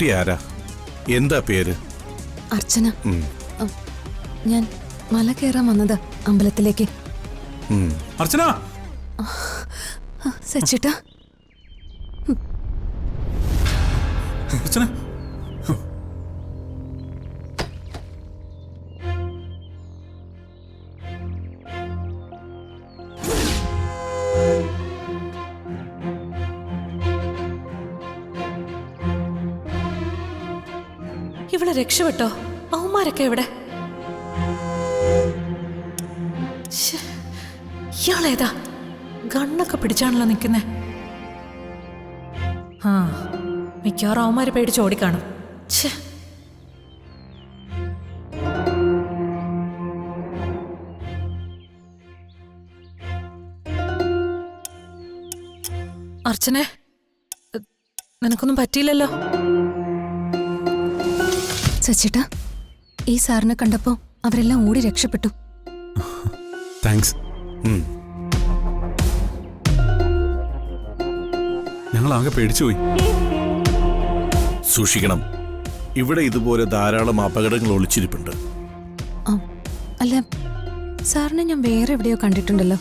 കുട്ടി ആരാ? എന്താ പേര്? അർച്ചന. ഞാൻ മല കയറാൻ വന്നത് അമ്പലത്തിലേക്ക്. അർച്ചന! സച്ചിട്ടാ. അർച്ചന! ഇവളെ രക്ഷപ്പെട്ടോ? അവന്മാരൊക്കെ എവിടെ? ഇയാളേതാ? ഗണ്ണൊക്കെ പിടിച്ചാണല്ലോ നിൽക്കുന്നേ. ആ, മിക്കവാറും അവന്മാര് പേടിച്ച് ഓടിക്കാണും. അർച്ചനെ, നിനക്കൊന്നും പറ്റിയില്ലല്ലോ? സച്ചിട്ടാ, ഈ സാറിനെ കണ്ടപ്പോ അവരെല്ലാം ഓടി രക്ഷപ്പെട്ടു. താങ്ക്സ്. ഞങ്ങൾ ആകെ പേടിച്ചുപോയി. സൂക്ഷിക്കണം, ഇവിടെ ഇതുപോലെ ധാരാളം അപകടങ്ങൾ ഒളിച്ചിരിപ്പുണ്ട്. അല്ല, സാറിനെ ഞാൻ വേറെ എവിടെയോ കണ്ടിട്ടുണ്ടല്ലോ.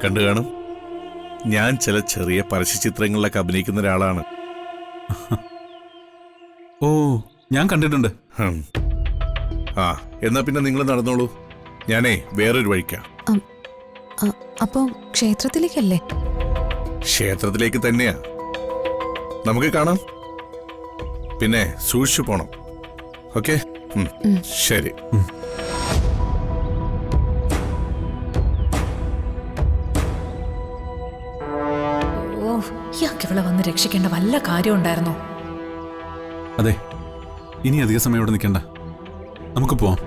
കണ്ടു കാണും. ഞാൻ ചില ചെറിയ പരസ്യചിത്രങ്ങളിലൊക്കെ അഭിനയിക്കുന്ന ഒരാളാണ്. ഓ, ഞാൻ കണ്ടിട്ടുണ്ട്. ആ, എന്നാ പിന്നെ നിങ്ങൾ നടന്നോളൂ, ഞാനേ വേറൊരു വഴിക്കാം. അപ്പോ ക്ഷേത്രത്തിലേക്കല്ലേ? ക്ഷേത്രത്തിലേക്ക് തന്നെയാ. നമുക്ക് കാണാം. പിന്നെ സൂക്ഷിച്ചു പോണം. ഓക്കെ, ശരി. ഓ, ഇയാൾക്ക് ഇവിടെ വന്ന് രക്ഷിക്കേണ്ട വല്ല കാര്യം ഉണ്ടായിരുന്നോ? അതെ, ഇനി അധിക സമയം ഇവിടെ നിൽക്കണ്ട, നമുക്ക് പോവാം.